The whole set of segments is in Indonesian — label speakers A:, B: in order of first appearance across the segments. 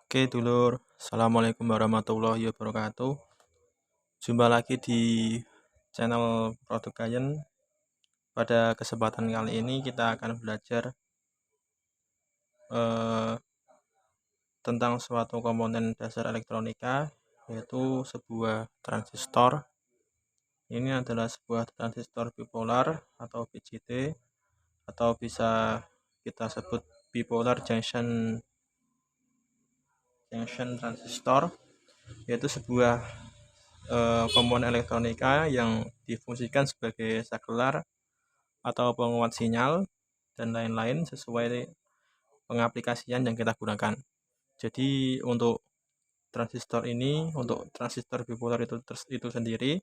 A: Oke dulur, Assalamualaikum warahmatullahi wabarakatuh. Jumpa lagi di channel Produk Kayen. Pada kesempatan kali ini kita akan belajar eh, tentang suatu komponen dasar elektronika, yaitu sebuah transistor. Ini adalah sebuah transistor bipolar atau BJT, atau bisa kita sebut bipolar junction transistor, yaitu sebuah komponen elektronika yang difungsikan sebagai saklar atau penguat sinyal dan lain-lain sesuai pengaplikasian yang kita gunakan. Jadi untuk transistor bipolar itu sendiri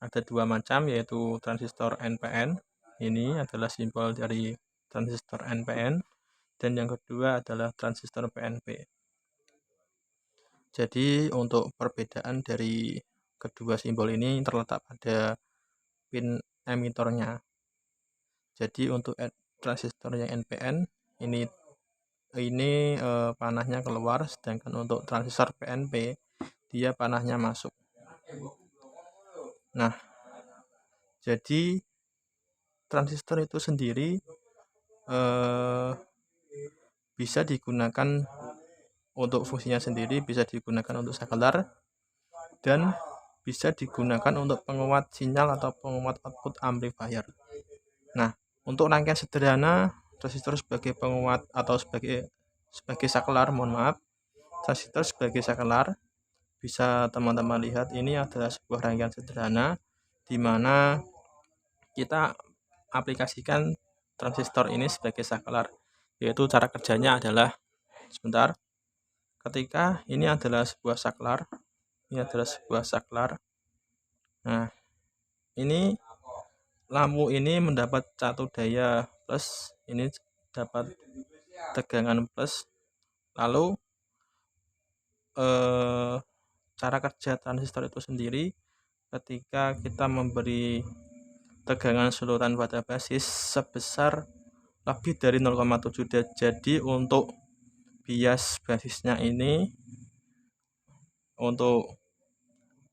A: ada dua macam, yaitu transistor NPN. Ini adalah simbol dari transistor NPN, dan yang kedua adalah transistor PNP. Jadi untuk perbedaan dari kedua simbol ini terletak pada pin emitornya. Jadi untuk transistor yang NPN ini panahnya keluar, sedangkan untuk transistor PNP dia panahnya masuk. Nah, jadi transistor itu sendiri bisa digunakan untuk fungsinya sendiri, bisa digunakan untuk saklar, dan bisa digunakan untuk penguat sinyal atau penguat output amplifier. Nah, untuk rangkaian sederhana transistor sebagai penguat atau sebagai saklar, transistor sebagai saklar, bisa teman-teman lihat ini adalah sebuah rangkaian sederhana di mana kita aplikasikan transistor ini sebagai saklar, yaitu cara kerjanya adalah ketika ini adalah sebuah saklar. Nah, ini lampu ini mendapat satu daya plus, ini dapat tegangan plus. Lalu cara kerja transistor itu sendiri, ketika kita memberi tegangan sulutan pada basis sebesar lebih dari 0,7. Jadi untuk bias basisnya ini, untuk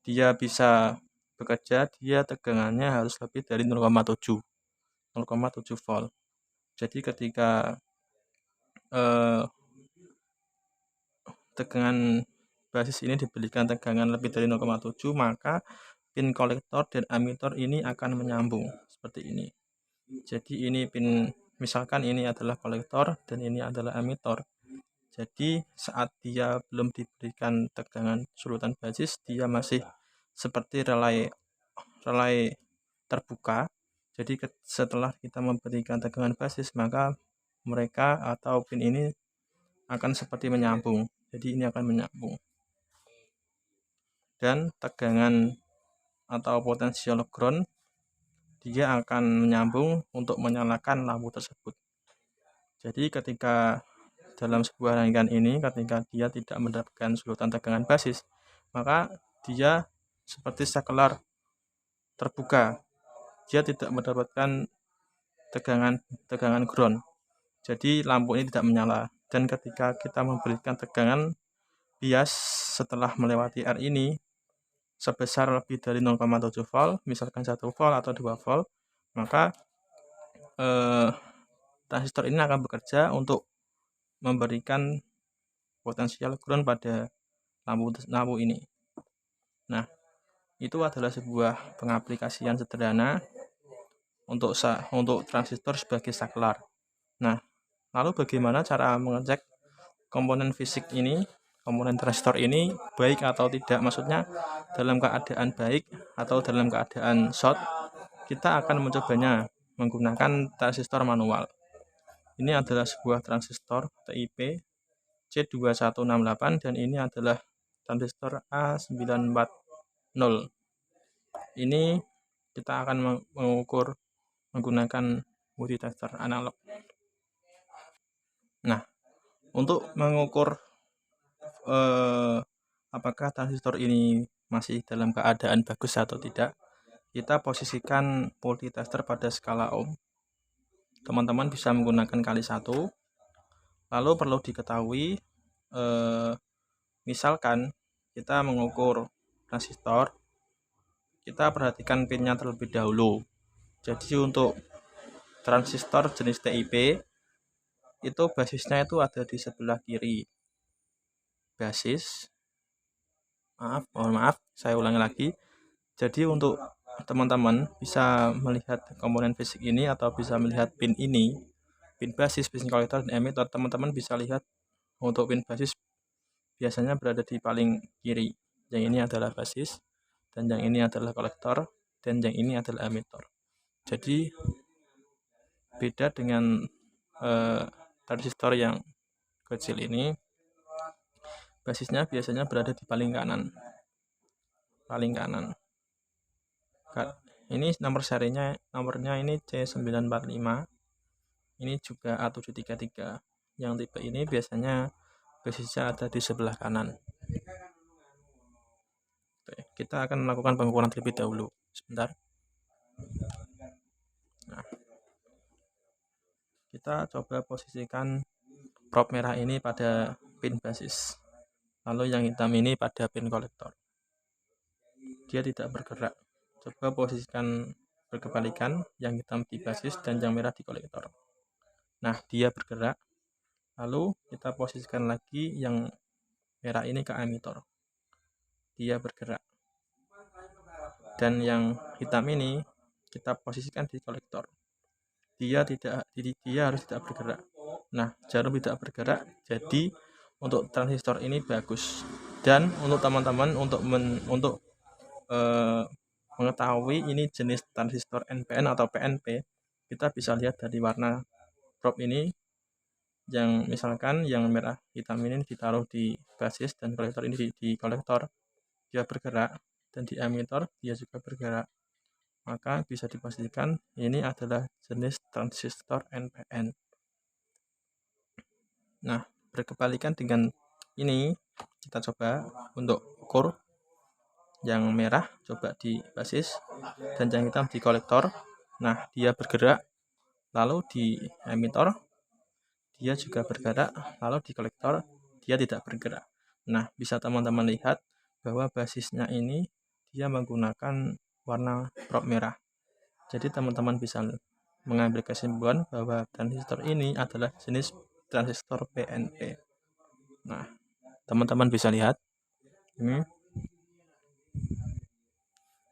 A: dia bisa bekerja, dia tegangannya harus lebih dari 0,7 volt. Jadi ketika tegangan basis ini diberikan tegangan lebih dari 0,7, maka pin kolektor dan emitor ini akan menyambung seperti ini. Jadi ini pin, misalkan ini adalah kolektor dan ini adalah emitor. Jadi saat dia belum diberikan tegangan sulutan basis, dia masih seperti relay terbuka. Jadi setelah kita memberikan tegangan basis, maka mereka atau pin ini akan seperti menyambung. Jadi ini akan menyambung. Dan tegangan atau potensial ground, dia akan menyambung untuk menyalakan lampu tersebut. Jadi ketika dalam sebuah rangkaian ini, ketika dia tidak mendapatkan sulutan tegangan basis, maka dia seperti saklar terbuka. Dia tidak mendapatkan tegangan ground. Jadi lampu ini tidak menyala. Dan ketika kita memberikan tegangan bias setelah melewati R ini sebesar lebih dari 0,7 volt, misalkan 1 volt atau 2 volt, maka transistor ini akan bekerja untuk memberikan potensial ground pada lampu ini. Nah, itu adalah sebuah pengaplikasian sederhana untuk transistor sebagai saklar. Nah, lalu bagaimana cara mengecek komponen fisik ini, komponen transistor ini baik atau tidak? Maksudnya dalam keadaan baik atau dalam keadaan short. Kita akan mencobanya menggunakan transistor manual. Ini adalah sebuah transistor TIP C2168 dan ini adalah transistor A940. Ini kita akan mengukur menggunakan multitester analog. Nah, untuk mengukur apakah transistor ini masih dalam keadaan bagus atau tidak, kita posisikan multitester pada skala ohm. Teman-teman bisa menggunakan kali 1. Lalu perlu diketahui misalkan kita mengukur transistor, kita perhatikan pinnya terlebih dahulu. Jadi untuk transistor jenis TIP itu basisnya itu ada di sebelah kiri. Basis, mohon maaf, saya ulangi lagi. Jadi untuk teman-teman bisa melihat komponen fisik ini atau bisa melihat pin ini, pin basis, pin kolektor, dan emitter, teman-teman bisa lihat untuk pin basis biasanya berada di paling kiri. Yang ini adalah basis, dan yang ini adalah kolektor, dan yang ini adalah emitter. Jadi beda dengan transistor yang kecil ini, basisnya biasanya berada di paling kanan. Ini nomor serinya, nomornya ini C945. Ini juga A733. Yang tipe ini biasanya basisnya ada di sebelah kanan. Oke, kita akan melakukan pengukuran terlebih dahulu. Sebentar. Nah, kita coba posisikan probe merah ini pada pin basis. Lalu yang hitam ini pada pin kolektor. Dia tidak bergerak. Coba posisikan berkebalikan, yang hitam di basis dan yang merah di kolektor. Nah, dia bergerak. Lalu kita posisikan lagi yang merah ini ke emitter. Dia bergerak. Dan yang hitam ini kita posisikan di kolektor. Dia harus tidak bergerak. Nah, jarum tidak bergerak, jadi untuk transistor ini bagus. Dan untuk teman-teman untuk mengetahui ini jenis transistor NPN atau PNP, kita bisa lihat dari warna probe ini. Yang misalkan yang merah hitam ini ditaruh di basis dan kolektor ini di kolektor, dia bergerak, dan di emitter dia juga bergerak. Maka bisa dipastikan ini adalah jenis transistor NPN. Nah, berkebalikan dengan ini, kita coba untuk ukur yang merah coba di basis dan yang hitam di kolektor. Nah, dia bergerak, lalu di emitter dia juga bergerak, lalu di kolektor dia tidak bergerak. Nah, bisa teman-teman lihat bahwa basisnya ini dia menggunakan warna probe merah. Jadi teman-teman bisa mengambil kesimpulan bahwa transistor ini adalah jenis transistor PNP. Nah, teman-teman bisa lihat ini.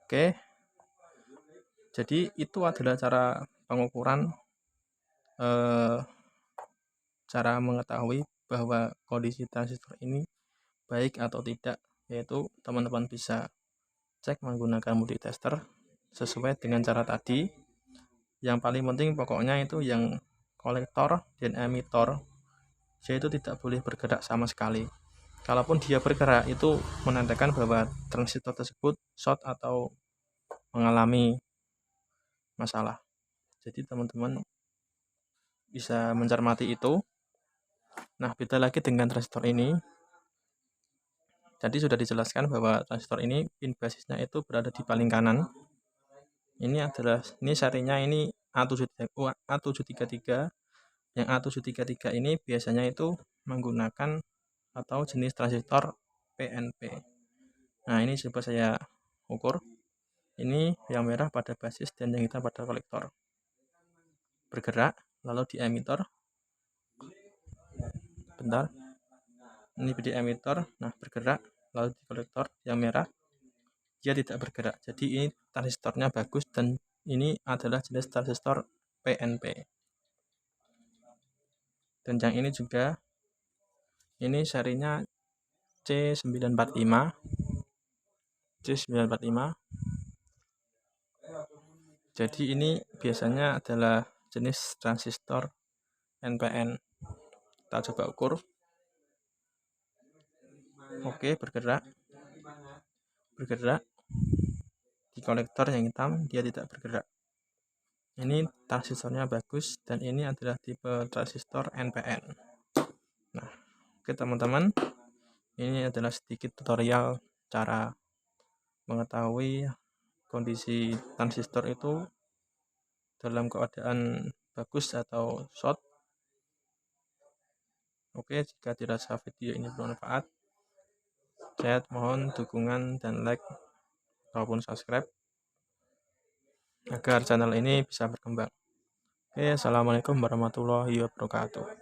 A: Oke. Jadi itu adalah cara pengukuran, cara mengetahui bahwa kondisi transistor ini baik atau tidak, yaitu teman-teman bisa cek menggunakan multitester sesuai dengan cara tadi. Yang paling penting pokoknya itu yang kolektor dan emitter, yaitu tidak boleh bergerak sama sekali. Kalaupun dia bergerak, itu menandakan bahwa transistor tersebut short atau mengalami masalah. Jadi teman-teman bisa mencermati itu. Nah, beda lagi dengan transistor ini. Jadi sudah dijelaskan bahwa transistor ini pin basisnya itu berada di paling kanan. Ini serinya ini A733. Yang A733 ini biasanya itu menggunakan atau jenis transistor PNP. Nah, ini coba saya ukur. Ini yang merah pada basis dan yang hitam pada kolektor. Bergerak, lalu di emitter. Bentar. Ini di emitter, nah bergerak, lalu di kolektor yang merah dia tidak bergerak. Jadi ini transistornya bagus dan ini adalah jenis transistor PNP. Dan yang ini juga, ini serinya C945. Jadi ini biasanya adalah jenis transistor NPN. Kita coba ukur. Oke, bergerak. Di kolektor yang hitam dia tidak bergerak. Ini transistornya bagus dan ini adalah tipe transistor NPN. Nah, oke teman-teman, ini adalah sedikit tutorial cara mengetahui kondisi transistor itu dalam keadaan bagus atau short. Oke, jika dirasa video ini bermanfaat, saya mohon dukungan dan like ataupun subscribe agar channel ini bisa berkembang. Oke, assalamualaikum warahmatullahi wabarakatuh.